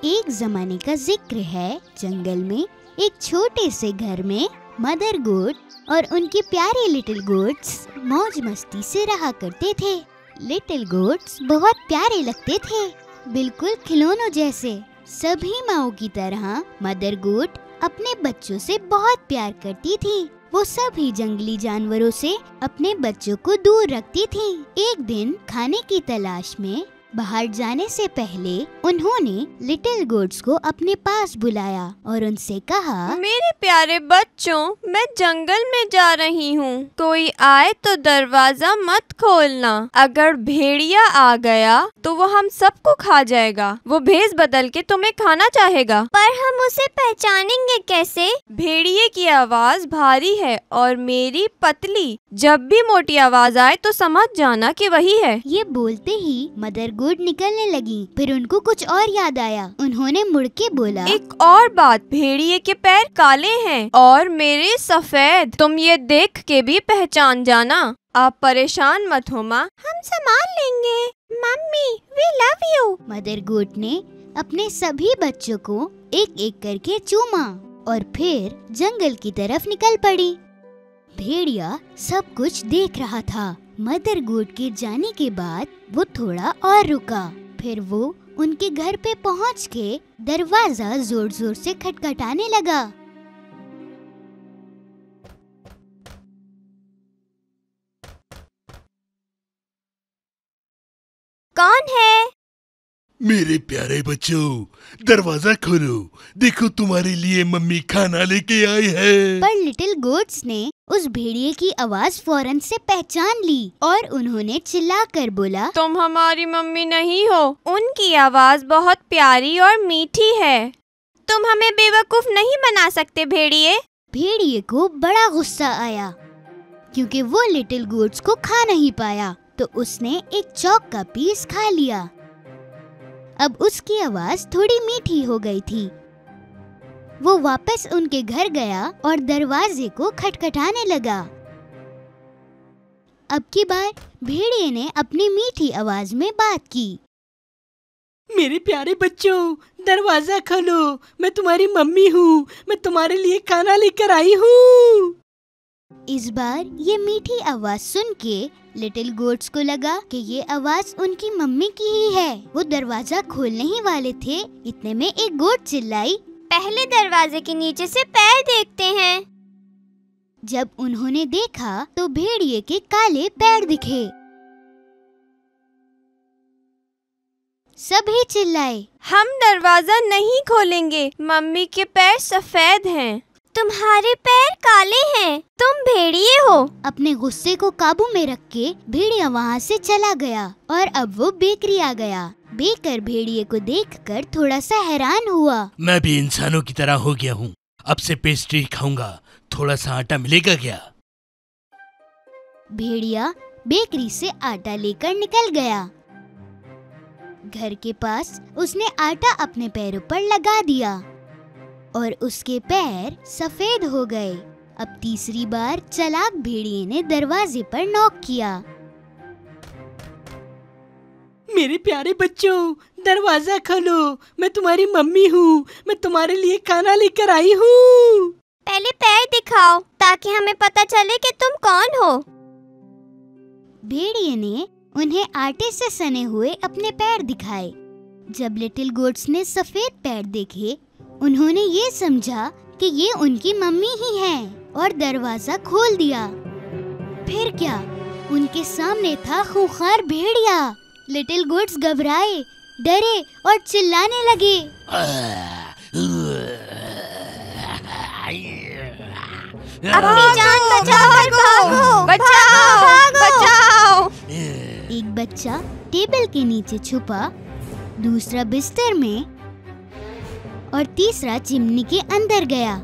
एक जमाने का जिक्र है। जंगल में एक छोटे से घर में मदर गोट और उनके प्यारे लिटिल गोट्स मौज मस्ती से रहा करते थे। लिटिल गोट्स बहुत प्यारे लगते थे, बिल्कुल खिलौनों जैसे। सभी माओं की तरह मदर गोट अपने बच्चों से बहुत प्यार करती थी। वो सभी जंगली जानवरों से अपने बच्चों को दूर रखती थी। एक दिन खाने की तलाश में बाहर जाने से पहले उन्होंने लिटिल गोट्स को अपने पास बुलाया और उनसे कहा, मेरे प्यारे बच्चों, मैं जंगल में जा रही हूँ। कोई आए तो दरवाजा मत खोलना। अगर भेड़िया आ गया तो वो हम सबको खा जाएगा। वो भेष बदल के तुम्हें खाना चाहेगा। पर हम उसे पहचानेंगे कैसे? भेड़िए की आवाज भारी है और मेरी पतली। जब भी मोटी आवाज आए तो समझ जाना कि वही है। ये बोलते ही मदर गोट निकलने लगी। फिर उनको कुछ और याद आया। उन्होंने मुड़ के बोला, एक और बात, भेड़िए के पैर काले हैं और मेरे सफेद। तुम ये देख के भी पहचान जाना। आप परेशान मत हो माँ, हम संभाल लेंगे। Mummy, we love you. Mother goat ने अपने सभी बच्चों को एक एक करके चूमा और फिर जंगल की तरफ निकल पड़ी। भेड़िया सब कुछ देख रहा था। मदर गोट के जाने के बाद वो थोड़ा और रुका। फिर वो उनके घर पे पहुंच के दरवाजा जोर जोर से खटखटाने लगा। कौन है? मेरे प्यारे बच्चों, दरवाजा खोलो। देखो, तुम्हारे लिए मम्मी खाना लेके आई है। पर लिटिल गोट्स ने उस भेड़िए की आवाज फौरन से पहचान ली और उन्होंने चिल्लाकर बोला, तुम हमारी मम्मी नहीं हो। उनकी आवाज बहुत प्यारी और मीठी है। तुम हमें बेवकूफ नहीं बना सकते भेड़िए। भेड़िए को बड़ा गुस्सा आया क्योंकि वो लिटिल गोट्स को खा नहीं पाया, तो उसने एक चौक का पीस खा लिया। अब उसकी आवाज थोड़ी मीठी हो गई थी। वो वापस उनके घर गया और दरवाजे को खटखटाने लगा। अब की बार भेड़िए ने अपनी मीठी आवाज में बात की, मेरे प्यारे बच्चों, दरवाजा खोलो। मैं तुम्हारी मम्मी हूँ। मैं तुम्हारे लिए खाना लेकर आई हूँ। इस बार ये मीठी आवाज सुन के लिटिल गोट्स को लगा कि ये आवाज उनकी मम्मी की ही है। वो दरवाजा खोलने ही वाले थे, इतने में एक गोट चिल्लाई, पहले दरवाजे के नीचे से पैर देखते हैं। जब उन्होंने देखा तो भेड़िए के काले पैर दिखे। सभी चिल्लाए, हम दरवाजा नहीं खोलेंगे। मम्मी के पैर सफेद हैं। तुम्हारे पैर काले हैं। तुम भेड़िए हो। अपने गुस्से को काबू में रख के भेड़िया वहाँ से चला गया और अब वो बेकरी आ गया। बेकर भेड़िए को देखकर थोड़ा सा हैरान हुआ। मैं भी इंसानों की तरह हो गया हूँ। अब से पेस्ट्री खाऊंगा। थोड़ा सा आटा मिलेगा क्या? भेड़िया बेकरी से आटा लेकर निकल गया। घर के पास उसने आटा अपने पैरों पर लगा दिया और उसके पैर सफेद हो गए। अब तीसरी बार चालाक भेड़िए ने दरवाजे पर नॉक किया। मेरे प्यारे बच्चों, दरवाजा खोलो। मैं तुम्हारी मम्मी हूँ। मैं तुम्हारे लिए खाना लेकर आई हूँ। पहले पैर दिखाओ ताकि हमें पता चले कि तुम कौन हो। भेड़िए ने उन्हें आटे से सने हुए अपने पैर दिखाए। जब लिटिल गोट्स ने सफेद पैर देखे, उन्होंने ये समझा कि ये उनकी मम्मी ही हैं और दरवाजा खोल दिया। फिर क्या, उनके सामने था खूंखार भेड़िया। लिटिल गोट्स घबराए, डरे और चिल्लाने लगे। अपनी जान बचाकर भागो, बचाओ, बचाओ। एक बच्चा टेबल के नीचे छुपा, दूसरा बिस्तर में और तीसरा चिमनी के अंदर गया।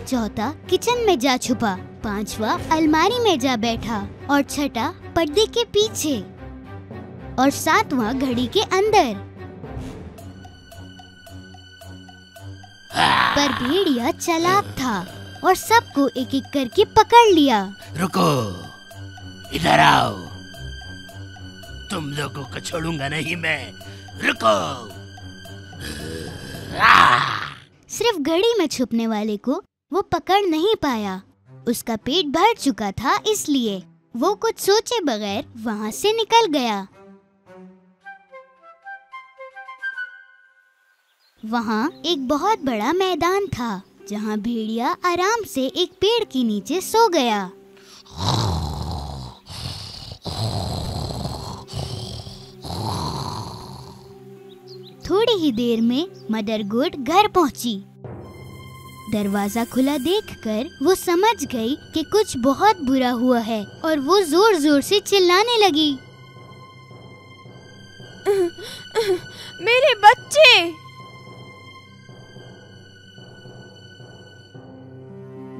चौथा किचन में जा छुपा, पांचवा अलमारी में जा बैठा और छठा पर्दे के पीछे और सातवां घड़ी के अंदर। पर भेड़िया चालाक था और सबको एक एक करके पकड़ लिया। रुको, इधर आओ। तुम लोगों को छोड़ूंगा नहीं मैं। रुको। सिर्फ घड़ी में छुपने वाले को वो पकड़ नहीं पाया। उसका पेट भर चुका था, इसलिए वो कुछ सोचे बगैर वहाँ से निकल गया। वहाँ एक बहुत बड़ा मैदान था जहाँ भेड़िया आराम से एक पेड़ के नीचे सो गया। थोड़ी ही देर में मदर गोट घर पहुंची। दरवाजा खुला देखकर वो समझ गई कि कुछ बहुत बुरा हुआ है और वो जोर जोर से चिल्लाने लगी, मेरे बच्चे!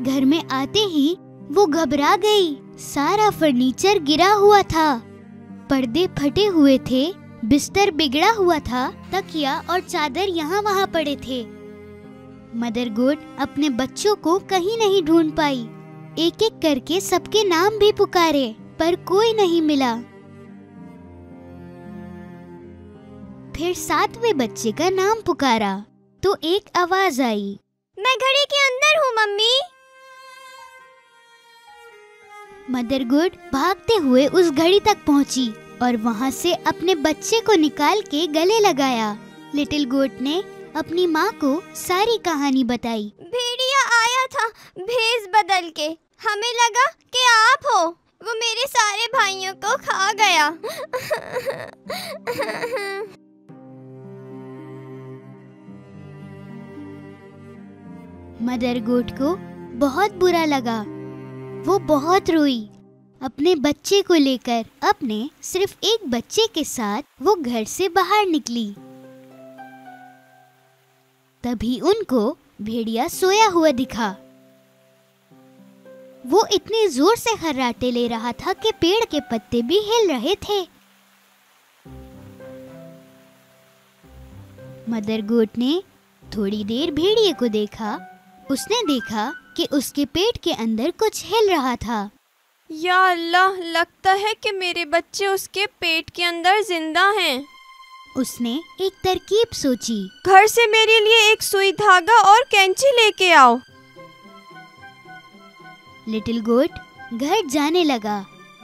घर में आते ही वो घबरा गई। सारा फर्नीचर गिरा हुआ था, पर्दे फटे हुए थे, बिस्तर बिगड़ा हुआ था, तकिया और चादर यहाँ वहाँ पड़े थे। मदर गोट अपने बच्चों को कहीं नहीं ढूंढ पाई। एक एक करके सबके नाम भी पुकारे पर कोई नहीं मिला। फिर 7वें बच्चे का नाम पुकारा तो एक आवाज आई, मैं घड़ी के अंदर हूँ मम्मी। मदर गोट भागते हुए उस घड़ी तक पहुंची और वहां से अपने बच्चे को निकाल के गले लगाया। लिटिल गोट ने अपनी माँ को सारी कहानी बताई। भेड़िया आया था भेष बदल के, हमें लगा कि आप हो, वो मेरे सारे भाइयों को खा गया। मदर गोट को बहुत बुरा लगा। वो बहुत रोई। अपने बच्चे को लेकर अपने सिर्फ एक बच्चे के साथ वो घर से बाहर निकली। तभी उनको भेड़िया सोया हुआ दिखा। वो इतने जोर से खर्राटे ले रहा था कि पेड़ के पत्ते भी हिल रहे थे। मदर गोट ने थोड़ी देर भेड़िए को देखा। उसने देखा कि उसके पेट के अंदर कुछ हिल रहा था। या अल्लाह, लगता है कि मेरे बच्चे उसके पेट के अंदर जिंदा हैं। उसने एक तरकीब सोची। घर से मेरे लिए एक सुई धागा और कैंची लेके आओ। लिटिल गोट घर जाने लगा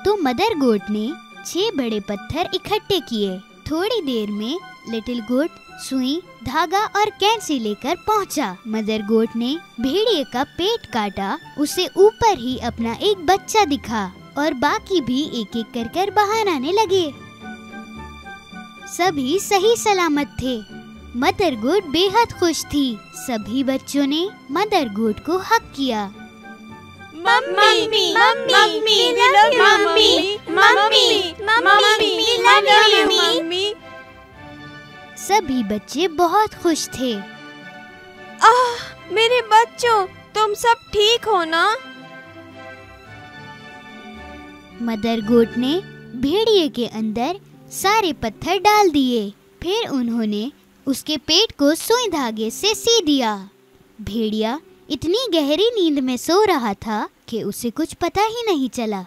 तो मदर गोट ने 6 बड़े पत्थर इकट्ठे किए। थोड़ी देर में लिटिल गोट सुई, धागा और कैंची लेकर पहुंचा। मदर गोट ने भेड़िए का पेट काटा। उसे ऊपर ही अपना एक बच्चा दिखा और बाकी भी एक एक कर बाहर आने लगे। सभी सही सलामत थे। मदर गोट बेहद खुश थी। सभी बच्चों ने मदर गोट को हक किया। Mummy, mummy, mummy, mummy, mummy. सभी बच्चे बहुत खुश थे। मेरे बच्चों, तुम सब ठीक हो ना? मदर गोट ने भेड़िए के अंदर सारे पत्थर डाल दिए। फिर उन्होंने उसके पेट को सुई धागे से सी दिया। भेड़िया इतनी गहरी नींद में सो रहा था कि उसे कुछ पता ही नहीं चला।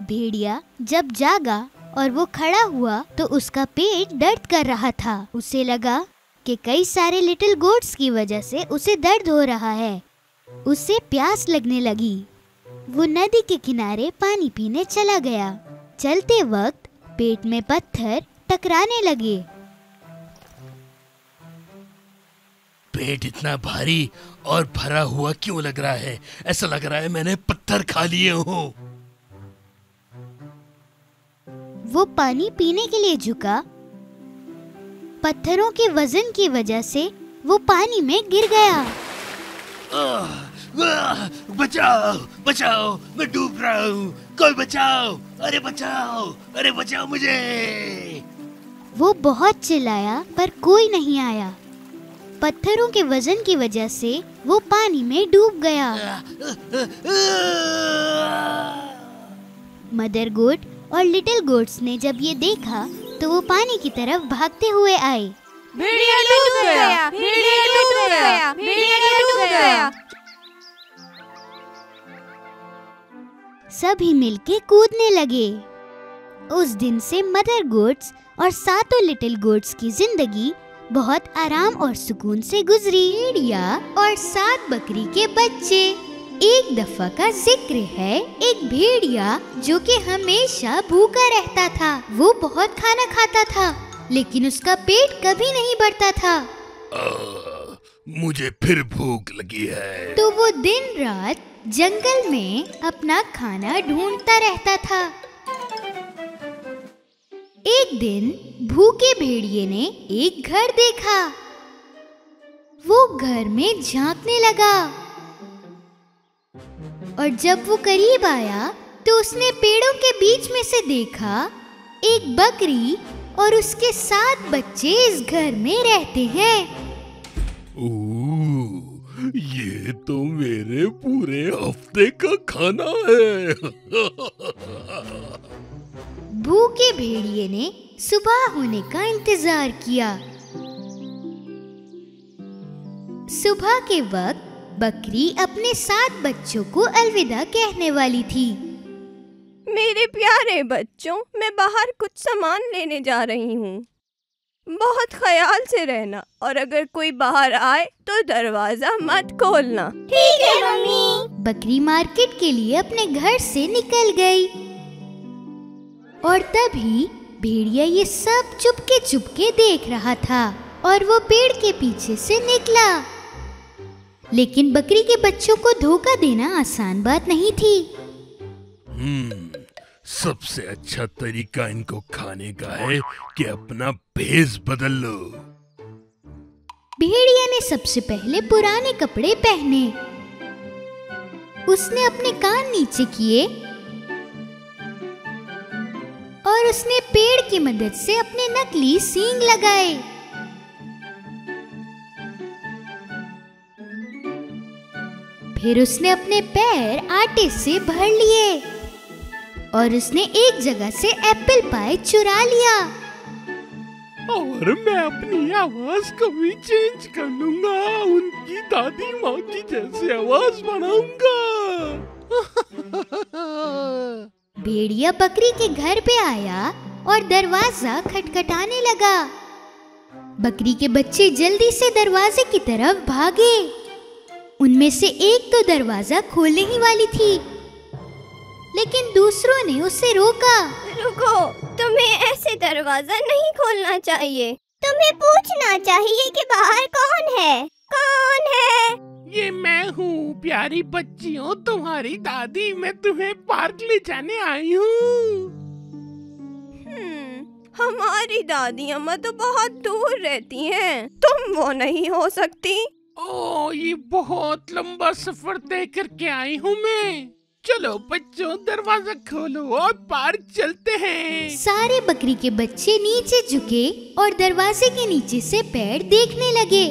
भेड़िया जब जागा और वो खड़ा हुआ तो उसका पेट दर्द कर रहा था। उसे लगा कि कई सारे लिटिल गोट्स की वजह से उसे दर्द हो रहा है। उसे प्यास लगने लगी। वो नदी के किनारे पानी पीने चला गया। चलते वक्त पेट में पत्थर टकराने लगे। पेट इतना भारी और भरा हुआ क्यों लग रहा है? ऐसा लग रहा है मैंने पत्थर खा लिए हों। वो पानी पीने के लिए झुका। पत्थरों के वजन की वजह से वो पानी में गिर गया। बचाओ, बचाओ, मैं डूब रहा हूँ, कोई बचाओ, अरे बचाओ, अरे बचाओ मुझे। वो बहुत चिल्लाया पर कोई नहीं आया। पत्थरों के वजन की वजह से वो पानी में डूब गया। मदर गोट और लिटिल गोट्स ने जब ये देखा तो वो पानी की तरफ भागते हुए आए। भेड़िया डूब गया, भेड़िया डूब गया, भेड़िया डूब गया। सभी मिलके कूदने लगे। उस दिन से मदर गोट्स और सातों लिटिल गोट्स की जिंदगी बहुत आराम और सुकून से गुजरी। भेड़िया और 7 बकरी के बच्चे। एक दफा का जिक्र है, एक भेड़िया जो कि हमेशा भूखा रहता था। वो बहुत खाना खाता था लेकिन उसका पेट कभी नहीं भरता था। मुझे फिर भूख लगी है। तो वो दिन रात जंगल में अपना खाना ढूंढता रहता था। एक दिन भूखे भेड़िए ने एक घर देखा। वो घर में झांकने लगा और जब वो करीब आया तो उसने पेड़ों के बीच में से देखा एक बकरी और उसके 7 बच्चे इस घर में रहते हैं। ये तो मेरे पूरे हफ्ते का खाना है। भूखे भेड़िए ने सुबह होने का इंतजार किया। सुबह के वक्त बकरी अपने 7 बच्चों को अलविदा कहने वाली थी। मेरे प्यारे बच्चों, मैं बाहर कुछ सामान लेने जा रही हूँ। बहुत ख्याल से रहना और अगर कोई बाहर आए तो दरवाजा मत खोलना। ठीक है मम्मी। बकरी मार्केट के लिए अपने घर से निकल गई और तभी भेड़िया ये सब चुपके देख रहा था और वो पेड़ के पीछे से निकला। लेकिन बकरी के बच्चों को धोखा देना आसान बात नहीं थी। सबसे अच्छा तरीका इनको खाने का है कि अपना भेष बदल लो। भेड़िया ने सबसे पहले पुराने कपड़े पहने। उसने अपने कान नीचे किए और उसने पेड़ की मदद से अपने नकली सींग लगाए। फिर उसने अपने पैर आटे से भर लिए और उसने एक जगह से एप्पल पाई चुरा लिया। और मैं अपनी आवाज को भी चेंज कर लूंगा, उनकी दादी माँ की जैसी आवाज बनाऊंगा। भेड़िया बकरी के घर पे आया और दरवाजा खटखटाने लगा। बकरी के बच्चे जल्दी से दरवाजे की तरफ भागे। उनमें से एक तो दरवाजा खोलने ही वाली थी लेकिन दूसरों ने उसे रोका। रुको, तुम्हें ऐसे दरवाजा नहीं खोलना चाहिए। तुम्हें पूछना चाहिए कि बाहर कौन है। कौन है? ये मैं हूँ प्यारी बच्चियों, तुम्हारी दादी। मैं तुम्हें पार्क ले जाने आई हूँ। हमारी दादी अम्मा तो बहुत दूर रहती हैं। तुम वो नहीं हो सकती। ओह, ये बहुत लंबा सफर तय करके आई हूँ मैं। चलो बच्चों, दरवाजा खोलो और पार्क चलते हैं। सारे बकरी के बच्चे नीचे झुके और दरवाजे के नीचे से पैर देखने लगे।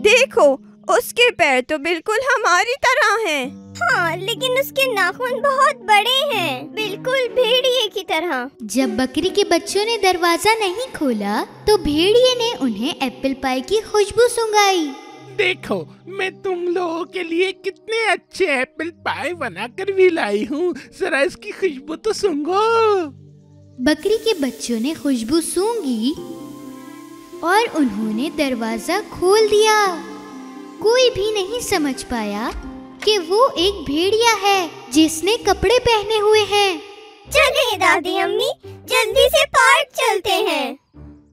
देखो, उसके पैर तो बिल्कुल हमारी तरह हैं। हाँ, लेकिन उसके नाखून बहुत बड़े हैं, बिल्कुल भेड़िए की तरह। जब बकरी के बच्चों ने दरवाजा नहीं खोला तो भेड़िए ने उन्हें एप्पल पाई की खुशबू सुंघाई। देखो, मैं तुम लोगों के लिए कितने अच्छे एप्पल पाई बनाकर भी लाई हूँ। जरा इसकी खुशबू तो सूंघो। बकरी के बच्चों ने खुशबू सूंघी और उन्होंने दरवाजा खोल दिया। कोई भी नहीं समझ पाया कि वो एक भेड़िया है जिसने कपड़े पहने हुए हैं। चलिए दादी अम्मी, जल्दी से पार्क चलते हैं।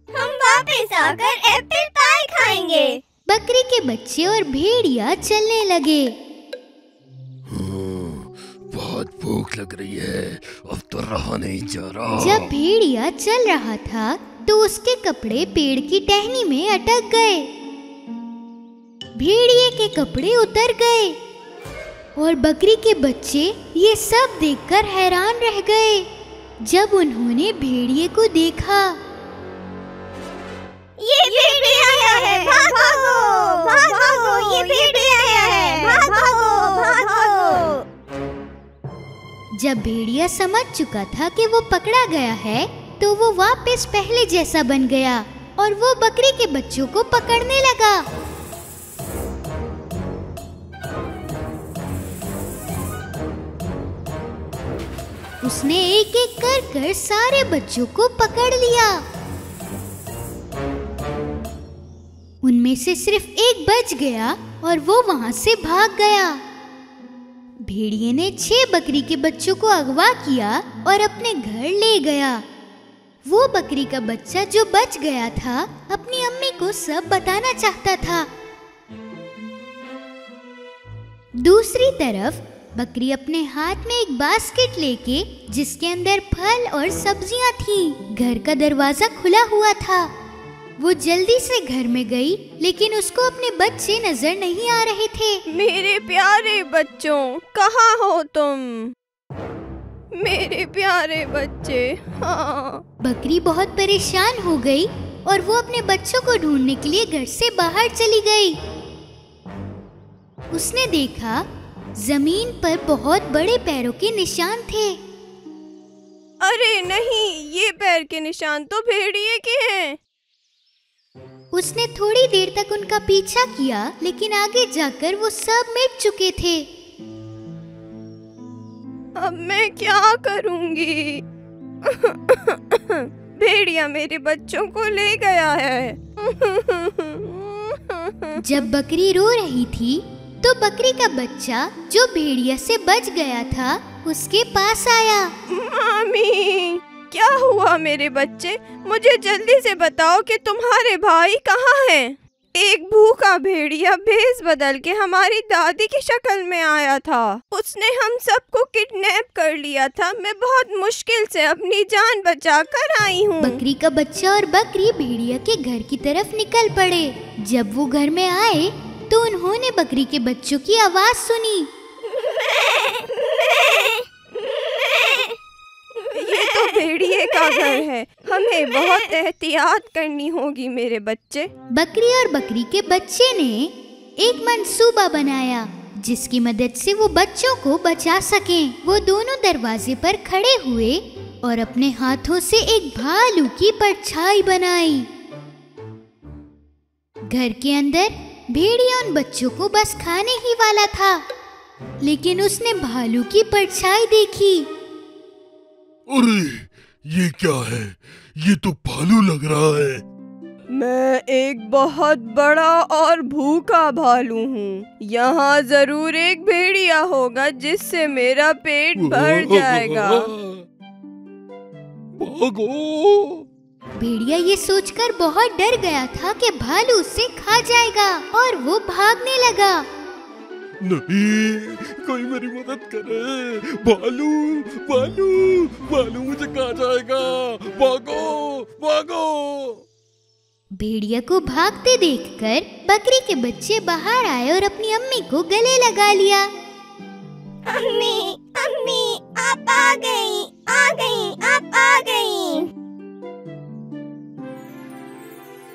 हम वापस आकर एप्पल पाई खाएंगे। बकरी के बच्चे और भेड़िया चलने लगे। बहुत भूख लग रही है, अब तो रहा नहीं जा रहा। जब भेड़िया चल रहा था तो उसके कपड़े पेड़ की टहनी में अटक गए। भेड़िए के कपड़े उतर गए और बकरी के बच्चे ये सब देखकर हैरान रह गए। जब उन्होंने भेड़िए को देखा, ये भेड़िया है, भागो, भागो, ये भेड़िया है, भागो, भागो। जब भेड़िया समझ चुका था कि वो पकड़ा गया है तो वो वापस पहले जैसा बन गया और वो बकरी के बच्चों को पकड़ने लगा। उसने एक एक कर सारे बच्चों को पकड़ लिया। उनमें से सिर्फ एक बच गया और वो वहां से भाग गया। भेड़िए ने 6 बकरी के बच्चों को अगवा किया और अपने घर ले गया। वो बकरी का बच्चा जो बच गया था अपनी अम्मी को सब बताना चाहता था। दूसरी तरफ बकरी अपने हाथ में एक बास्केट लेके, जिसके अंदर फल और सब्जियां थीं, घर का दरवाजा खुला हुआ था। वो जल्दी से घर में गई, लेकिन उसको अपने बच्चे नजर नहीं आ रहे थे। मेरे प्यारे बच्चों, कहाँ हो तुम? मेरे प्यारे बच्चे। हाँ। बकरी बहुत परेशान हो गई और वो अपने बच्चों को ढूंढने के लिए घर से बाहर चली गई। उसने देखा जमीन पर बहुत बड़े पैरों के निशान थे। अरे नहीं, ये पैर के निशान तो भेड़िए के हैं। उसने थोड़ी देर तक उनका पीछा किया, लेकिन आगे जाकर वो सब मिट चुके थे। अब मैं क्या करूंगी? भेड़िया मेरे बच्चों को ले गया है। जब बकरी रो रही थी तो बकरी का बच्चा जो भेड़िया से बच गया था उसके पास आया। मामी, क्या हुआ मेरे बच्चे? मुझे जल्दी से बताओ कि तुम्हारे भाई कहाँ हैं? एक भूखा भेड़िया भेष बदल के हमारी दादी की शक्ल में आया था। उसने हम सबको किडनैप कर लिया था। मैं बहुत मुश्किल से अपनी जान बचा कर आई हूँ। बकरी का बच्चा और बकरी भेड़िया के घर की तरफ निकल पड़े। जब वो घर में आए तो उन्होंने बकरी के बच्चों की आवाज सुनी। ये तो भेड़िए का घर है, हमें बहुत एहतियात करनी होगी मेरे बच्चे। बकरी और बकरी के बच्चे ने एक मंसूबा बनाया जिसकी मदद से वो बच्चों को बचा सकें। वो दोनों दरवाजे पर खड़े हुए और अपने हाथों से एक भालू की परछाई बनाई। घर के अंदर भेड़िया उन बच्चों को बस खाने ही वाला था, लेकिन उसने भालू की परछाई देखी। अरे ये क्या है? ये तो भालू लग रहा है। मैं एक बहुत बड़ा और भूखा भालू हूँ। यहाँ जरूर एक भेड़िया होगा जिससे मेरा पेट भर जाएगा। भागो! भेड़िया ये सोचकर बहुत डर गया था कि भालू उसे खा जाएगा और वो भागने लगा। नहीं, कोई मेरी मदद करे। भालू भालू भालू मुझे खा जाएगा। भागो भागो! भेड़िया को भागते देखकर बकरी के बच्चे बाहर आए और अपनी अम्मी को गले लगा लिया। अम्मी, अम्मी, आप आ गई, आप आ गई।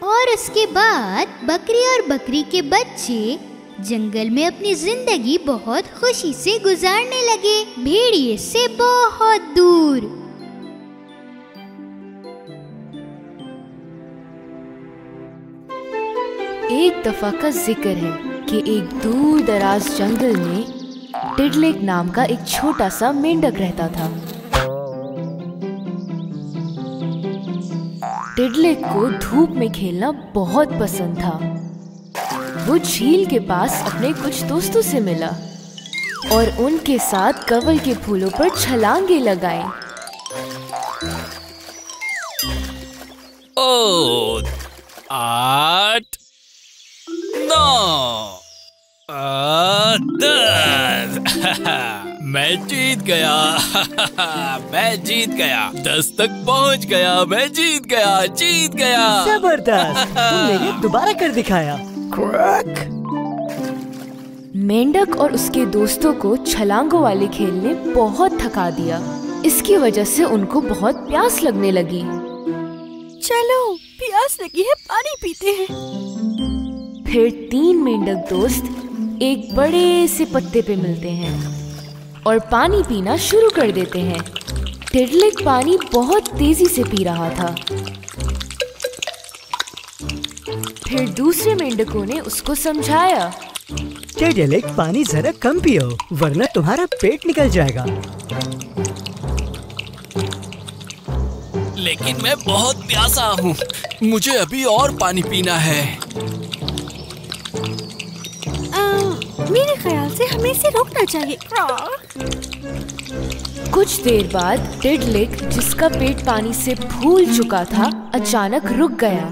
और उसके बाद बकरी और बकरी के बच्चे जंगल में अपनी जिंदगी बहुत खुशी से गुजारने लगे, भेड़िए से बहुत दूर। एक दफा का जिक्र है कि एक दूर दराज जंगल में टिडलेक नाम का एक छोटा सा मेंढक रहता था। टिडलेक को धूप में खेलना बहुत पसंद था। वो झील के पास अपने कुछ दोस्तों से मिला और उनके साथ कवल के फूलों पर छलांगे लगाए। 8 9 10 मैं जीत गया। मैं जीत गया। 10 तक पहुंच गया। मैं जीत गया। जबरदस्त, तुमने ये दोबारा कर दिखाया। क्रैक। मेंढक और उसके दोस्तों को छलांगों वाले खेल ने बहुत थका दिया। इसकी वजह से उनको बहुत प्यास लगने लगी। चलो, प्यास लगी है, पानी पीते हैं। फिर 3 मेंढक दोस्त एक बड़े से पत्ते पे मिलते हैं और पानी पीना शुरू कर देते हैं। टिडलेक पानी बहुत तेजी से पी रहा था। फिर दूसरे मेंढकों ने उसको समझाया, टिडलेक, पानी जरा कम पियो वरना तुम्हारा पेट निकल जाएगा। लेकिन मैं बहुत प्यासा हूँ, मुझे अभी और पानी पीना है। मेरे ख्याल से हमें इसे रोकना चाहिए। कुछ देर बाद टिडलिक, जिसका पेट पानी से फूल चुका था, अचानक रुक गया,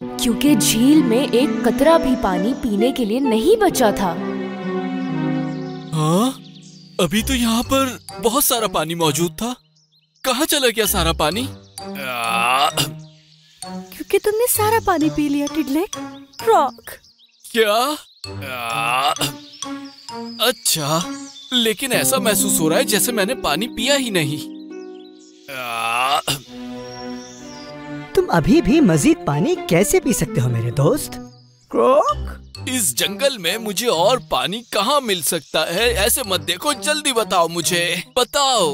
क्योंकि झील में एक कतरा भी पानी पीने के लिए नहीं बचा था। हाँ? अभी तो यहाँ पर बहुत सारा पानी मौजूद था। कहाँ चला गया सारा पानी? क्योंकि तुमने सारा पानी पी लिया टिडलिक। फ्रॉग। क्या? अच्छा, लेकिन ऐसा महसूस हो रहा है जैसे मैंने पानी पिया ही नहीं। तुम अभी भी मजीद पानी कैसे पी सकते हो मेरे दोस्त? क्रॉक, इस जंगल में मुझे और पानी कहाँ मिल सकता है? ऐसे मत देखो, जल्दी बताओ मुझे, बताओ।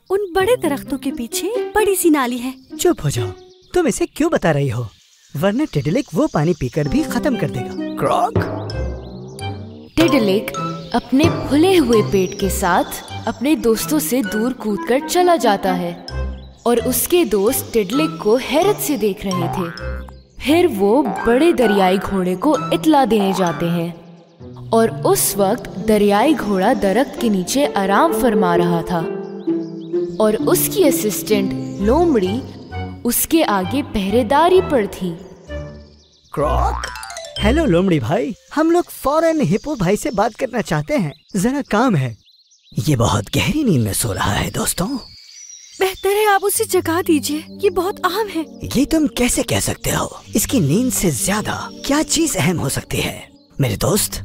उन बड़े दरख्तों के पीछे एक बड़ी सी नाली है। चुप हो जाओ, तुम इसे क्यों बता रही हो? वरना टिडलिक वो पानी पीकर भी खत्म कर देगा। क्रॉक। टिडलिक अपने फूले हुए पेट के साथ अपने दोस्तों से दूर कूदकर चला जाता है और उसके दोस्त टिडलिक को हैरत से देख रहे थे। फिर वो बड़े दरियाई घोड़े को इत्तला देने जाते हैं और उस वक्त दरियाई घोड़ा दरख्त के नीचे आराम फरमा रहा था और उसकी असिस्टेंट लोमड़ी उसके आगे पहरेदारी पर थी। क्रॉक। हेलो लोमड़ी भाई, हम लोग फौरन हिप्पो भाई से बात करना चाहते हैं, जरा काम है। ये बहुत गहरी नींद में सो रहा है दोस्तों। बेहतर है आप उसे जगा दीजिए, ये बहुत अहम है। ये तुम कैसे कह सकते हो? इसकी नींद से ज्यादा क्या चीज अहम हो सकती है मेरे दोस्त?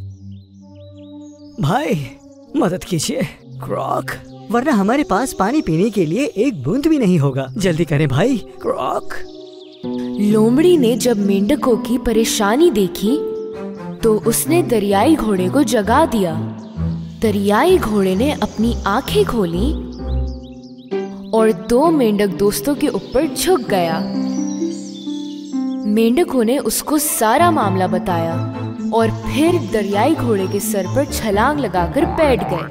भाई मदद कीजिए क्रॉक, वरना हमारे पास पानी पीने के लिए एक बूंद भी नहीं होगा। जल्दी करें भाई। क्रॉक। लोमड़ी ने जब मेंढकों की परेशानी देखी तो उसने दरियाई घोड़े को जगा दिया। दरियाई घोड़े ने अपनी आंखें खोली और दो मेंढक दोस्तों के ऊपर झुक गया। मेंढकों ने उसको सारा मामला बताया और फिर दरियाई घोड़े के सर पर छलांग लगाकर बैठ गए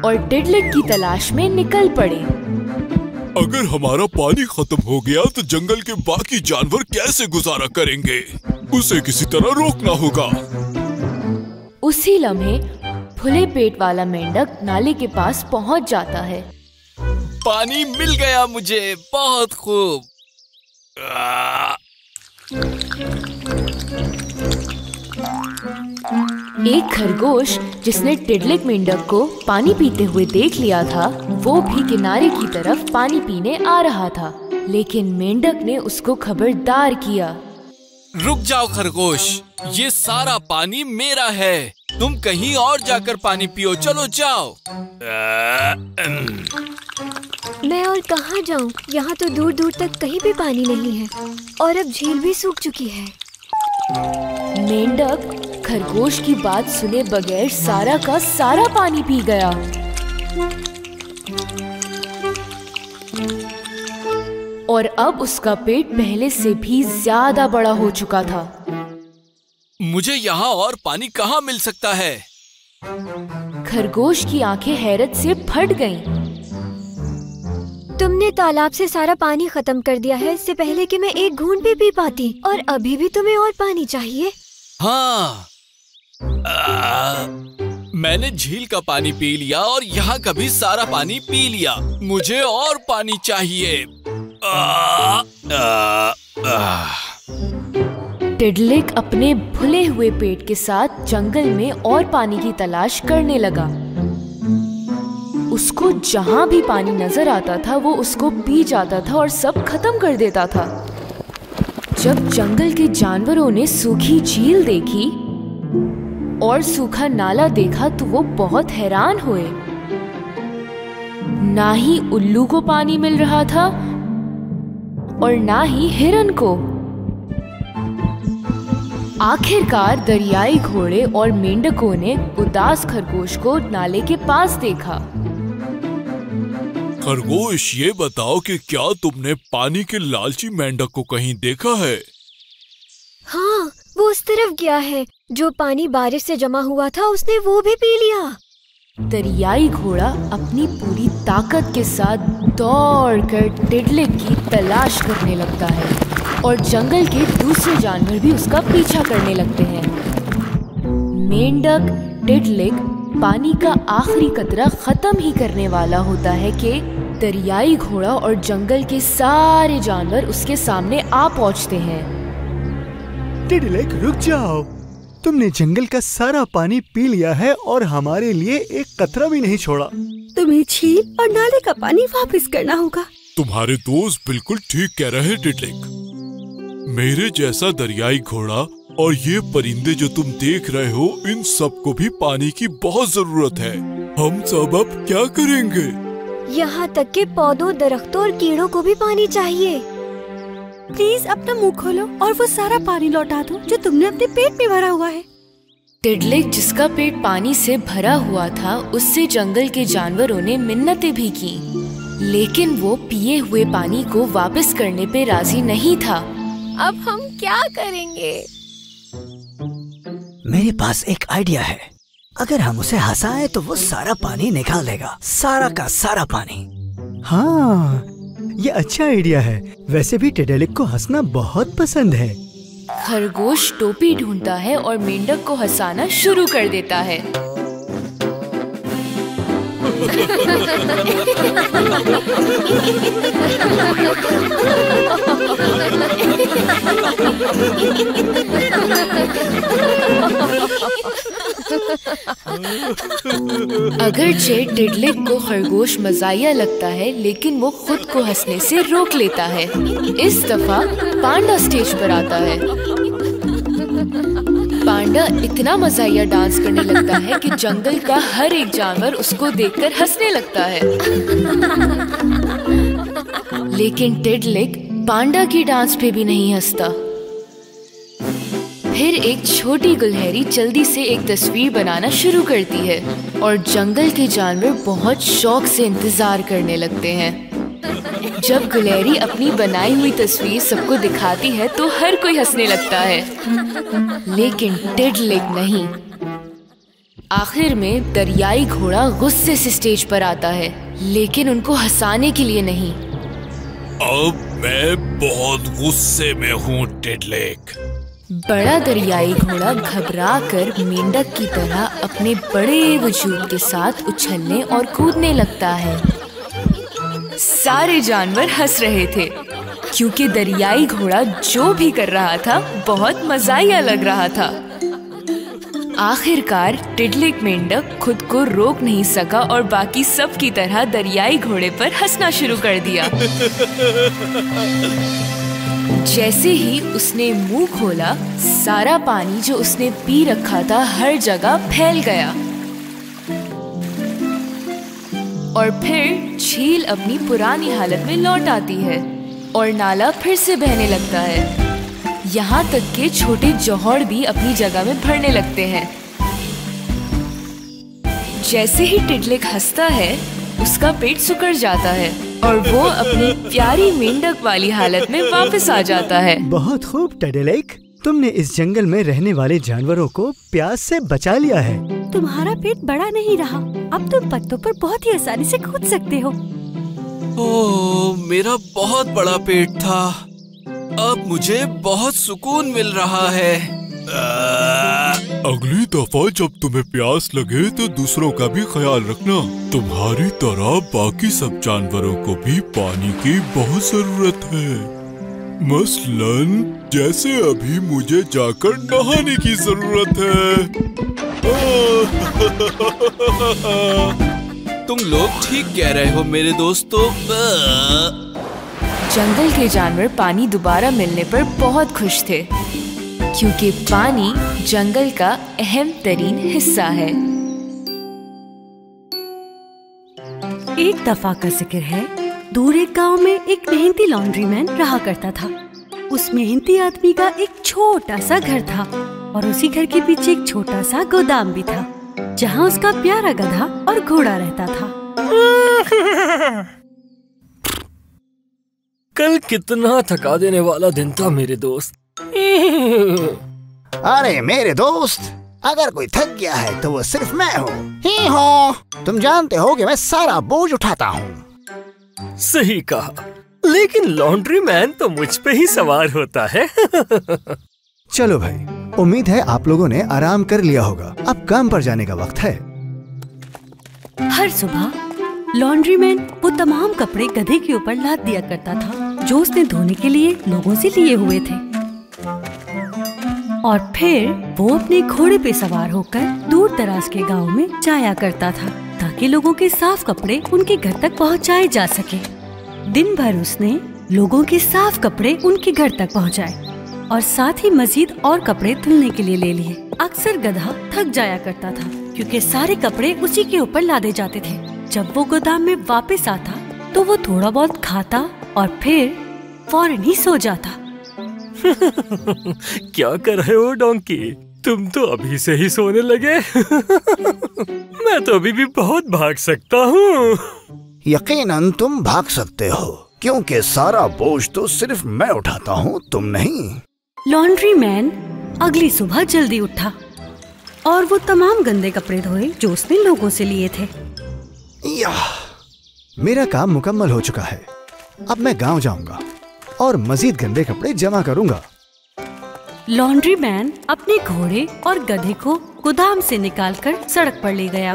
और टिडलिक की तलाश में निकल पड़े। अगर हमारा पानी खत्म हो गया तो जंगल के बाकी जानवर कैसे गुजारा करेंगे? उसे किसी तरह रोकना होगा। उसी लम्हे फुले पेट वाला मेंढक नाले के पास पहुंच जाता है। पानी मिल गया मुझे, बहुत खूब। एक खरगोश जिसने टिडलिक मेंढक को पानी पीते हुए देख लिया था, वो भी किनारे की तरफ पानी पीने आ रहा था, लेकिन मेंढक ने उसको खबरदार किया। रुक जाओ खरगोश, ये सारा पानी मेरा है, तुम कहीं और जाकर पानी पियो, चलो जाओ। मैं और कहाँ जाऊँ? यहाँ तो दूर दूर तक कहीं भी पानी नहीं है और अब झील भी सूख चुकी है। मेंढक खरगोश की बात सुने बगैर सारा का सारा पानी पी गया। और अब उसका पेट पहले से भी ज्यादा बड़ा हो चुका था। मुझे यहाँ और पानी कहाँ मिल सकता है? खरगोश की आंखें हैरत से फट गईं। तुमने तालाब से सारा पानी खत्म कर दिया है इससे पहले कि मैं एक घूंट भी पी पाती, और अभी भी तुम्हें और पानी चाहिए? हाँ, मैंने झील का पानी पी लिया और यहाँ का भी सारा पानी पी लिया, मुझे और पानी चाहिए। टिडलिक अपने फुले हुए पेट के साथ जंगल में और पानी की तलाश करने लगा। उसको जहाँ भी पानी नजर आता था वो उसको पी जाता था और सब खत्म कर देता था। जब जंगल के जानवरों ने सूखी झील देखी और सूखा नाला देखा तो वो बहुत हैरान हुए। ना ही उल्लू को पानी मिल रहा था और ना ही हिरन को। आखिरकार दरियाई घोड़े और मेंढकों ने उदास खरगोश को नाले के पास देखा। खरगोश, ये बताओ कि क्या तुमने पानी के लालची मेंढक को कहीं देखा है? हाँ, वो उस तरफ गया है। जो पानी बारिश से जमा हुआ था उसने वो भी पी लिया। दरियाई घोड़ा अपनी पूरी ताकत के साथ दौड़कर टिडलिक की तलाश करने लगता है। और जंगल के दूसरे जानवर भी उसका पीछा करने लगते हैं। मेंढक टिडलिक पानी का आखिरी कतरा खत्म ही करने वाला होता है कि दरियाई घोड़ा और जंगल के सारे जानवर उसके सामने आ पहुंचते हैं। टिडलिक रुक जाओ, तुमने जंगल का सारा पानी पी लिया है और हमारे लिए एक कतरा भी नहीं छोड़ा। तुम्हें झील और नाले का पानी वापस करना होगा। तुम्हारे दोस्त बिल्कुल ठीक कह रहे हैं टिडलिक। मेरे जैसा दरियाई घोड़ा और ये परिंदे जो तुम देख रहे हो, इन सबको भी पानी की बहुत जरूरत है। हम सब अब क्या करेंगे? यहाँ तक के पौधों, दरख्तों और कीड़ों को भी पानी चाहिए। प्लीज अपना मुंह खोलो और वो सारा पानी लौटा दो जो तुमने अपने पेट में भरा हुआ है। टिडलिक जिसका पेट पानी से भरा हुआ था, उससे जंगल के जानवरों ने मिन्नतें भी की, लेकिन वो पिए हुए पानी को वापस करने पे राजी नहीं था। अब हम क्या करेंगे? मेरे पास एक आइडिया है। अगर हम उसे हंसाएं तो वो सारा पानी निकाल देगा, सारा का सारा पानी। हाँ, ये अच्छा आइडिया है। वैसे भी टिडलिक को हंसना बहुत पसंद है। खरगोश टोपी ढूंढता है और मेंढक को हंसाना शुरू कर देता है। अगरचे टिडलिक को खरगोश मजाया लगता है, लेकिन वो खुद को हंसने से रोक लेता है। इस दफा पांडा स्टेज पर आता है। पांडा इतना मजाया डांस करने लगता है कि जंगल का हर एक जानवर उसको देखकर हंसने लगता है। लेकिन टिडलिक पांडा की डांस पे भी नहीं हंसता। फिर एक छोटी गुलहरी जल्दी से एक तस्वीर बनाना शुरू करती है और जंगल के जानवर बहुत शौक से इंतजार करने लगते हैं। जब गुलहरी अपनी बनाई हुई तस्वीर सबको दिखाती है तो हर कोई हंसने लगता है, लेकिन टिडलिक नहीं। आखिर में दरियाई घोड़ा गुस्से से स्टेज पर आता है, लेकिन उनको हंसाने के लिए नहीं। अब मैं बहुत गुस्से में हूँ टिडलिक। बड़ा दरियाई घोड़ा घबराकर मेंढक की तरह अपने बड़े वजूद के साथ उछलने और कूदने लगता है। सारे जानवर हंस रहे थे क्योंकि दरियाई घोड़ा जो भी कर रहा था बहुत मजाया लग रहा था। आखिरकार टिडलिक मेंढक खुद को रोक नहीं सका और बाकी सब की तरह दरियाई घोड़े पर हंसना शुरू कर दिया। जैसे ही उसने मुंह खोला, सारा पानी जो उसने पी रखा था हर जगह फैल गया और फिर झील अपनी पुरानी हालत में लौट आती है और नाला फिर से बहने लगता है। यहाँ तक के छोटे जौहर भी अपनी जगह में भरने लगते हैं। जैसे ही टिडलिक हंसता है, उसका पेट सिकुड़ जाता है और वो अपनी प्यारी मेंढक वाली हालत में वापस आ जाता है। बहुत खूब टिडलिक, तुमने इस जंगल में रहने वाले जानवरों को प्यास से बचा लिया है। तुम्हारा पेट बड़ा नहीं रहा, अब तुम पत्तों पर बहुत ही आसानी से कूद सकते हो। ओह, मेरा बहुत बड़ा पेट था। अब मुझे बहुत सुकून मिल रहा है। अगली दफा जब तुम्हें प्यास लगे तो दूसरों का भी ख्याल रखना। तुम्हारी तरह बाकी सब जानवरों को भी पानी की बहुत जरूरत है। मसलन जैसे अभी मुझे जाकर नहाने की जरूरत है। तुम लोग ठीक कह रहे हो मेरे दोस्तों। जंगल के जानवर पानी दोबारा मिलने पर बहुत खुश थे क्योंकि पानी जंगल का अहम तरीन हिस्सा है। एक दफा का जिक्र है, दूर एक गांव में एक मेहनती लॉन्ड्रीमैन रहा करता था। उस मेहनती आदमी का एक छोटा सा घर था और उसी घर के पीछे एक छोटा सा गोदाम भी था जहां उसका प्यारा गधा और घोड़ा रहता था। कल कितना थका देने वाला दिन था मेरे दोस्त। अरे मेरे दोस्त, अगर कोई थक गया है तो वो सिर्फ मैं हूँ। तुम जानते हो कि मैं सारा बोझ उठाता हूँ। सही कहा, लेकिन लॉन्ड्री मैन तो मुझ पे ही सवार होता है। चलो भाई, उम्मीद है आप लोगों ने आराम कर लिया होगा। अब काम पर जाने का वक्त है। हर सुबह लॉन्ड्रीमैन वो तमाम कपड़े गधे के ऊपर लाद दिया करता था जो उसने धोने के लिए लोगों से लिए हुए थे, और फिर वो अपने घोड़े पे सवार होकर दूर दराज के गांव में जाया करता था ताकि लोगों के साफ कपड़े उनके घर तक पहुंचाए जा सके। दिन भर उसने लोगों के साफ कपड़े उनके घर तक पहुंचाए और साथ ही मजीद और कपड़े धुलने के लिए ले लिए। अक्सर गधा थक जाया करता था क्योंकि सारे कपड़े उसी के ऊपर लादे जाते थे। जब वो गोदाम में वापस आता तो वो थोड़ा बहुत खाता और फिर फौरन ही सो जाता। क्या कर रहे हो डोंकी? तुम तो अभी से ही सोने लगे। मैं तो अभी भी बहुत भाग सकता हूँ। यकीनन तुम भाग सकते हो क्योंकि सारा बोझ तो सिर्फ मैं उठाता हूँ, तुम नहीं। लॉन्ड्री मैन अगली सुबह जल्दी उठा और वो तमाम गंदे कपड़े धोए जो उसने लोगों से लिए थे। मेरा काम मुकम्मल हो चुका है। अब मैं गांव जाऊंगा और मजीद गंदे कपड़े जमा करूंगा। लॉन्ड्री मैन अपने घोड़े और गधे को गोदाम से निकालकर सड़क पर ले गया।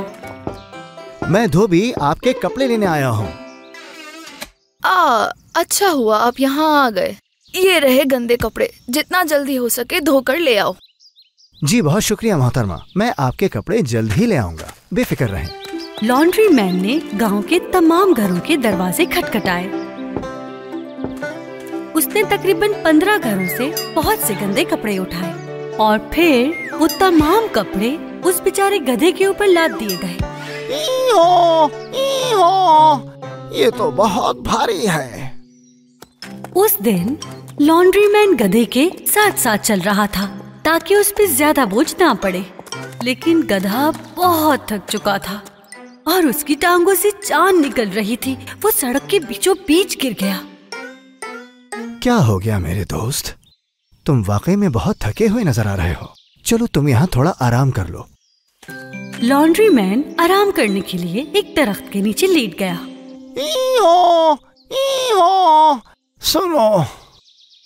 मैं धोबी आपके कपड़े लेने आया हूँ। अच्छा हुआ आप यहाँ आ गए। ये रहे गंदे कपड़े, जितना जल्दी हो सके धोकर ले आओ। जी बहुत शुक्रिया मोहतरमा, मैं आपके कपड़े जल्द ही ले आऊंगा, बेफिक्र रहें। लॉन्ड्री मैन ने गांव के तमाम घरों के दरवाजे खटखटाए। उसने तकरीबन 15 घरों से बहुत से गंदे कपड़े उठाए और फिर वो तमाम कपड़े उस बेचारे गधे के ऊपर लाद दिए गए। ये तो बहुत भारी है। उस दिन लॉन्ड्री मैन गधे के साथ साथ चल रहा था ताकि उस पे ज्यादा बोझ ना पड़े, लेकिन गधा बहुत थक चुका था और उसकी टांगों से जान निकल रही थी। वो सड़क के बीचों बीच गिर गया। क्या हो गया मेरे दोस्त? तुम वाकई में बहुत थके हुए नजर आ रहे हो। चलो तुम यहाँ थोड़ा आराम कर लो। लॉन्ड्री मैन आराम करने के लिए एक दरख्त के नीचे लेट गया। सुनो,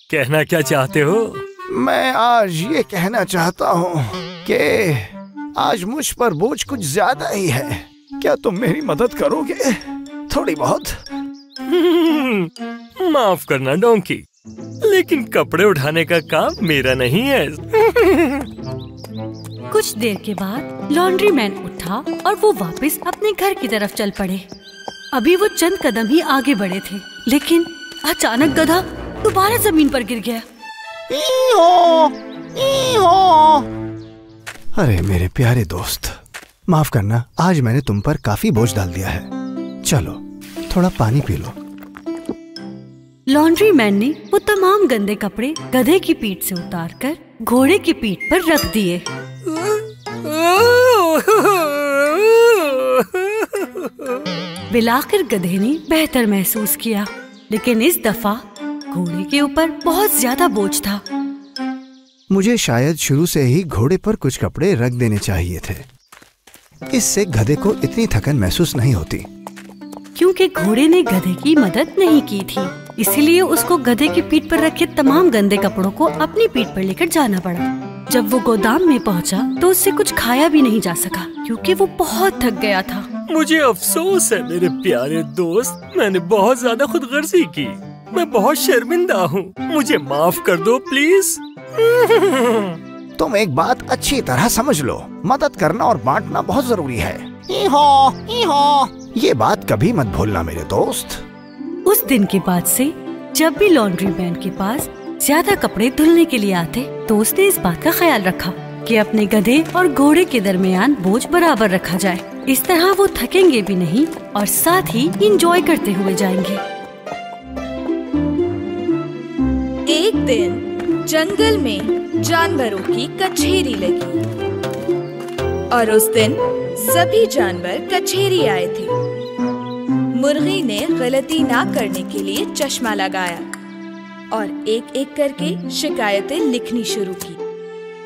कहना क्या चाहते हो? मैं आज ये कहना चाहता हूँ कि आज मुझ पर बोझ कुछ ज्यादा ही है। क्या तुम मेरी मदद करोगे थोड़ी बहुत? माफ करना डोंकी, लेकिन कपड़े उठाने का काम मेरा नहीं है। कुछ देर के बाद लॉन्ड्री मैन उठा और वो वापस अपने घर की तरफ चल पड़े। अभी वो चंद कदम ही आगे बढ़े थे, लेकिन अचानक गधा दोबारा जमीन पर गिर गया। अरे मेरे प्यारे दोस्त, माफ करना, आज मैंने तुम पर काफी बोझ डाल दिया है। चलो थोड़ा पानी पी लो। लॉन्ड्री मैन ने वो तमाम गंदे कपड़े गधे की पीठ से उतारकर घोड़े की पीठ पर रख दिए। बिलाकर गधे ने बेहतर महसूस किया, लेकिन इस दफा घोड़े के ऊपर बहुत ज्यादा बोझ था। मुझे शायद शुरू से ही घोड़े पर कुछ कपड़े रख देने चाहिए थे। इससे गधे को इतनी थकन महसूस नहीं होती। क्योंकि घोड़े ने गधे की मदद नहीं की थी, इसीलिए उसको गधे की पीठ पर रखे तमाम गंदे कपड़ों को अपनी पीठ पर लेकर जाना पड़ा। जब वो गोदाम में पहुंचा तो उससे कुछ खाया भी नहीं जा सका क्योंकि वो बहुत थक गया था। मुझे अफसोस है मेरे प्यारे दोस्त, मैंने बहुत ज्यादा खुदगर्जी की। मैं बहुत शर्मिंदा हूँ, मुझे माफ कर दो प्लीज। तुम एक बात अच्छी तरह समझ लो, मदद करना और बांटना बहुत जरूरी है। ये बात कभी मत भूलना मेरे दोस्त। उस दिन के बाद से जब भी लॉन्ड्री मैन के पास ज्यादा कपड़े धुलने के लिए आते तो उसने इस बात का ख्याल रखा कि अपने गधे और घोड़े के दरमियान बोझ बराबर रखा जाए। इस तरह वो थकेंगे भी नहीं और साथ ही इंजॉय करते हुए जाएंगे। एक दिन जंगल में जानवरों की कचेरी लगी और उस दिन सभी जानवर कचेरी आए थे। मुर्गी ने गलती ना करने के लिए चश्मा लगाया और एक एक करके शिकायतें लिखनी शुरू की।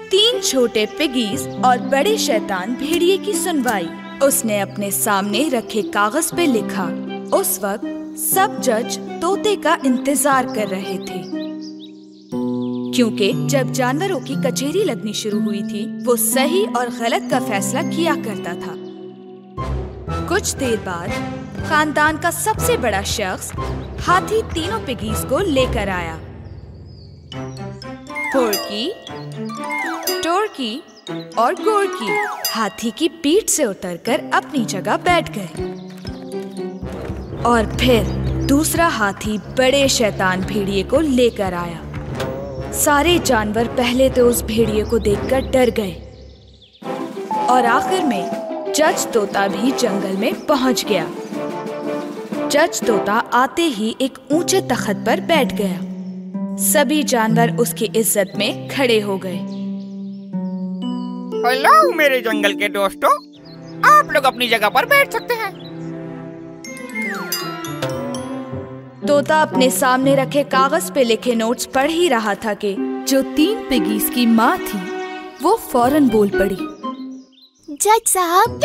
3 छोटे पिगीज और बड़े शैतान भेड़िए की सुनवाई उसने अपने सामने रखे कागज पे लिखा। उस वक्त सब जज तोते का इंतजार कर रहे थे, क्योंकि जब जानवरों की कचहरी लगनी शुरू हुई थी वो सही और गलत का फैसला किया करता था। कुछ देर बाद खानदान का सबसे बड़ा शख्स हाथी तीनों पिगीज को लेकर आया। पोर्की, टोर्की और गोर्की हाथी की पीठ से उतरकर अपनी जगह बैठ गए और फिर दूसरा हाथी बड़े शैतान भेड़िए को लेकर आया। सारे जानवर पहले तो उस भेड़िए को देखकर डर गए और आखिर में जज तोता भी जंगल में पहुंच गया। जज तोता आते ही एक ऊंचे तख्त पर बैठ गया। सभी जानवर उसकी इज्जत में खड़े हो गए। हेलो मेरे जंगल के दोस्तों, आप लोग अपनी जगह पर बैठ सकते हैं। तोता अपने सामने रखे कागज पे लिखे नोट्स पढ़ ही रहा था कि जो 3 पिगीज की माँ थी वो फौरन बोल पड़ी। जज साहब,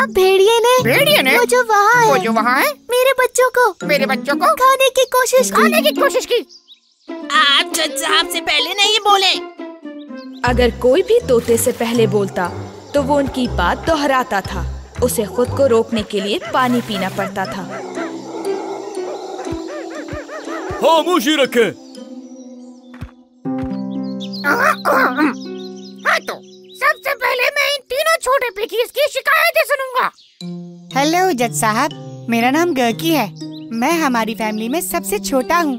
भेड़िए ने वो जो वहाँ है मेरे बच्चों को खाने की कोशिश की। आप जज साहब से पहले नहीं बोले। अगर कोई भी तोते से पहले बोलता तो वो उनकी बात दोहराता था। उसे खुद को रोकने के लिए पानी पीना पड़ता था। खामोशी रखे। हाँ तो सबसे पहले मैं इन तीनों छोटे पिगीज की शिकायतें सुनूंगा। हेलो जज साहब, मेरा नाम गर्की है। मैं हमारी फैमिली में सबसे छोटा हूँ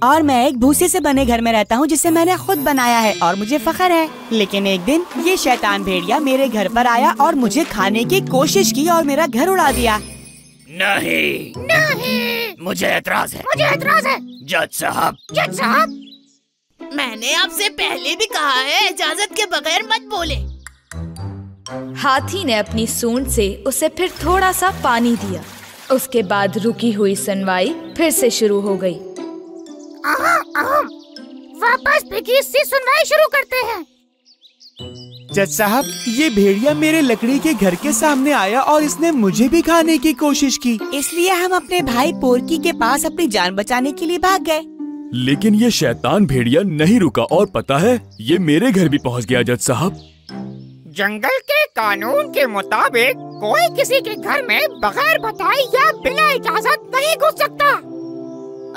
और मैं एक भूसे से बने घर में रहता हूँ जिसे मैंने खुद बनाया है और मुझे फख्र है। लेकिन एक दिन ये शैतान भेड़िया मेरे घर पर आया और मुझे खाने की कोशिश की और मेरा घर उड़ा दिया। नहीं, मुझे एतराज है। जज साहब, मैंने आपसे पहले भी कहा है इजाजत के बगैर मत बोले। हाथी ने अपनी सूंड से उसे फिर थोड़ा सा पानी दिया। उसके बाद रुकी हुई सुनवाई फिर से शुरू हो गई। वापस पिगीज से सुनवाई शुरू करते हैं। जज साहब, ये भेड़िया मेरे लकड़ी के घर के सामने आया और इसने मुझे भी खाने की कोशिश की। इसलिए हम अपने भाई पोर्की के पास अपनी जान बचाने के लिए भाग गए। लेकिन ये शैतान भेड़िया नहीं रुका और पता है ये मेरे घर भी पहुंच गया। जज साहब, जंगल के कानून के मुताबिक कोई किसी के घर में बगैर बताए या बिना इजाजत नहीं घुस सकता।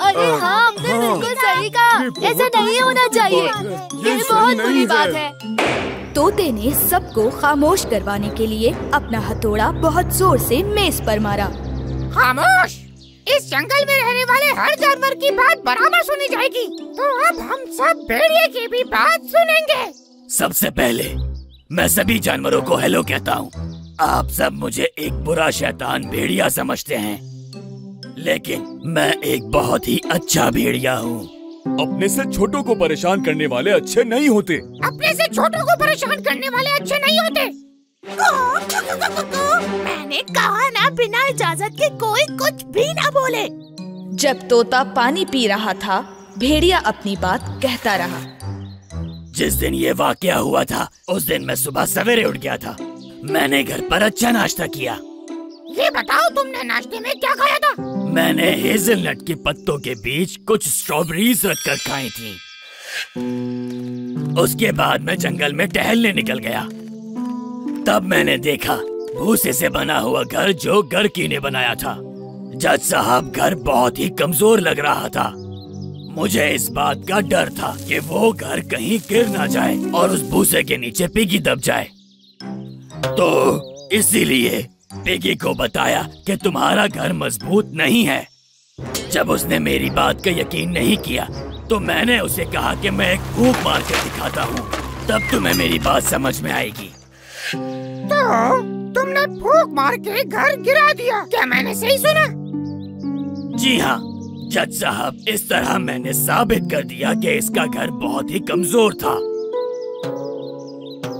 अरे हाँ, हमने बिल्कुल सही कहा। ऐसा नहीं होना चाहिए। ये बहुत बुरी बात है। तोते ने सबको खामोश करवाने के लिए अपना हथौड़ा बहुत जोर से मेज पर मारा। खामोश! इस जंगल में रहने वाले हर जानवर की बात बराबर सुनी जाएगी। तो अब हम सब भेड़िए की भी बात सुनेंगे। सबसे पहले मैं सभी जानवरों को हेलो कहता हूँ। आप सब मुझे एक बुरा शैतान भेड़िया समझते हैं, लेकिन मैं एक बहुत ही अच्छा भेड़िया हूँ। अपने से छोटों को परेशान करने वाले अच्छे नहीं होते। मैंने कहा ना, बिना इजाजत के कोई कुछ भी ना बोले। जब तोता पानी पी रहा था, भेड़िया अपनी बात कहता रहा। जिस दिन ये वाकया हुआ था उस दिन मैं सुबह सवेरे उठ गया था। मैंने घर पर अच्छा नाश्ता किया। ये बताओ तुमने नाश्ते में क्या खाया था? मैंने हेजलनट के पत्तों के बीच कुछ स्ट्रॉबेरीज रखकर खाई थी। उसके बाद मैं जंगल में टहलने निकल गया। तब मैंने देखा भूसे से बना हुआ घर जो गर्की ने बनाया था। जज साहब, घर बहुत ही कमजोर लग रहा था। मुझे इस बात का डर था कि वो घर कहीं गिर ना जाए और उस भूसे के नीचे पिगी दब जाए। तो इसीलिए पिगी को बताया कि तुम्हारा घर मजबूत नहीं है। जब उसने मेरी बात का यकीन नहीं किया तो मैंने उसे कहा कि मैं एक फूंक मार कर दिखाता हूँ, तब तुम्हें मेरी बात समझ में आएगी। तो तुमने फूंक मार के घर गिरा दिया, क्या मैंने सही सुना? जी हाँ जज साहब, इस तरह मैंने साबित कर दिया कि इसका घर बहुत ही कमजोर था।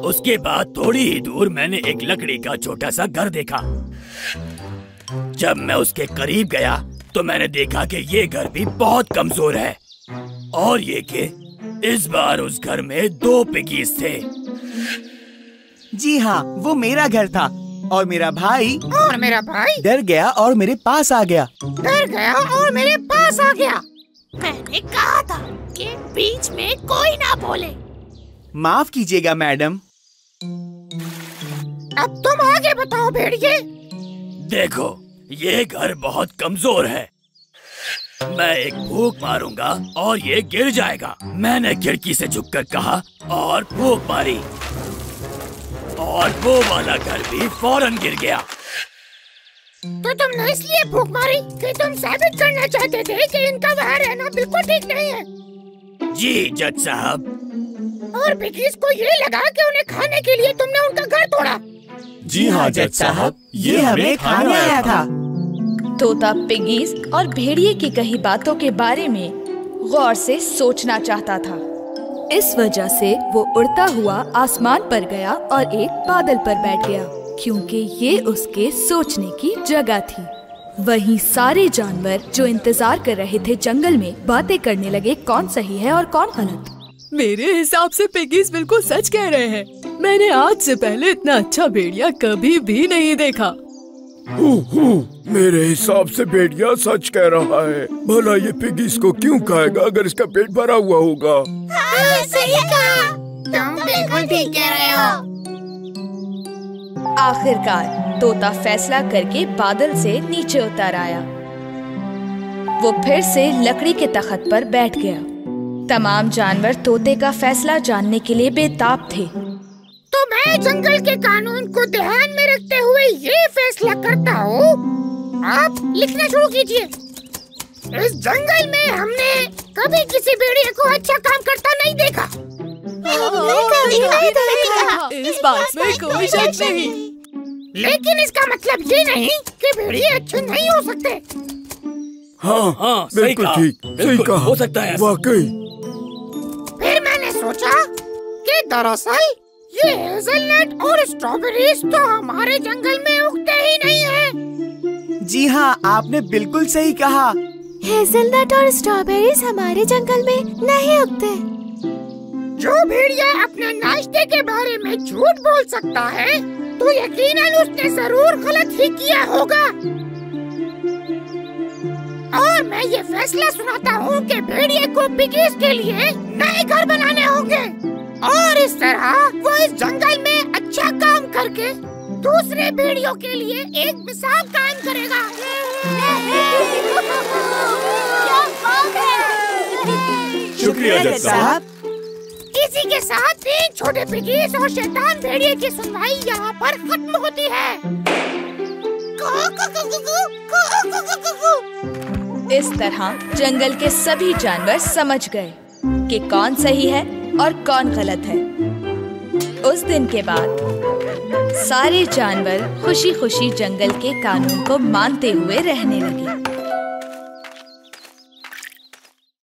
उसके बाद थोड़ी ही दूर मैंने एक लकड़ी का छोटा सा घर देखा। जब मैं उसके करीब गया तो मैंने देखा कि ये घर भी बहुत कमजोर है और ये कि इस बार उस घर में 2 पिगीज थे। जी हाँ, वो मेरा घर था और मेरा भाई डर गया और मेरे पास आ गया। मैंने कहा था कि बीच में कोई ना बोले। माफ कीजिएगा मैडम। अब तुम आगे बताओ भेड़िए। देखो, ये घर बहुत कमजोर है। मैं एक फूंक मारूंगा और ये गिर जाएगा। मैंने खिड़की से झुककर कहा और फूंक मारी, और वो वाला घर भी फौरन गिर गया। तो तुमने इसलिए फूंक मारी कि तुम साबित करना चाहते थे कि इनका वहाँ रहना बिल्कुल ठीक नहीं है। जी जज साहब। और पिगीज को ये लगा कि उन्हें खाने के लिए तुमने उनका घर तोड़ा। जी हाँ जज साहब, ये हमें खाने आया था। तोता पिगीज और भेड़िए की कही बातों के बारे में गौर से सोचना चाहता था। इस वजह से वो उड़ता हुआ आसमान पर गया और एक बादल पर बैठ गया, क्योंकि ये उसके सोचने की जगह थी। वहीं सारे जानवर जो इंतजार कर रहे थे जंगल में बातें करने लगे, कौन सही है और कौन गलत। मेरे हिसाब से पिगीज बिल्कुल सच कह रहे हैं। मैंने आज से पहले इतना अच्छा भेड़िया कभी भी नहीं देखा। मेरे हिसाब से भेड़िया सच कह रहा है। भला ये पिगीज को क्यों खाएगा अगर इसका पेट भरा हुआ होगा? हाँ, सही कहा। तुम बिल्कुल ठीक कह रहे हो। आखिरकार तोता फैसला करके बादल से नीचे उतर आया। वो फिर से लकड़ी के तख्त पर बैठ गया। तमाम जानवर तोते का फैसला जानने के लिए बेताब थे। तो मैं जंगल के कानून को ध्यान में रखते हुए ये फैसला करता हूँ। आप लिखना शुरू कीजिए। इस जंगल में हमने कभी किसी भेड़िए को अच्छा काम करता नहीं देखा। इस बात में कोई शक नहीं। लेकिन इसका मतलब ये नहीं कि भेड़िए अच्छे नहीं हो सकते। हाँ, बिल्कुल ठीक, सही कहा, हो सकता है वाकई। फिर मैंने सोचा कि दरअसल ये हेज़लनट और स्ट्रॉबेरीज तो हमारे जंगल में उगते ही नहीं है। जी हाँ, आपने बिल्कुल सही कहा। हेज़लनट और स्ट्रॉबेरीज हमारे जंगल में नहीं उगते। जो भेड़िया अपने नाश्ते के बारे में झूठ बोल सकता है तो यकीनन उसने जरूर गलत ही किया होगा। और मैं ये फैसला सुनाता हूँ कि भेड़िए को पिगीज के लिए नए घर बनाने होंगे, और इस तरह वो इस जंगल में अच्छा काम करके दूसरे भेड़ियों के लिए एक मिसाल कायम करेगा। शुक्रिया जज साहब। इसी के साथ 3 छोटे पिगीज और शैतान भेड़िए की सुनवाई यहाँ पर खत्म होती है। इस तरह जंगल के सभी जानवर समझ गए कि कौन सही है और कौन गलत है। उस दिन के बाद सारे जानवर खुशी खुशी जंगल के कानून को मानते हुए रहने लगे।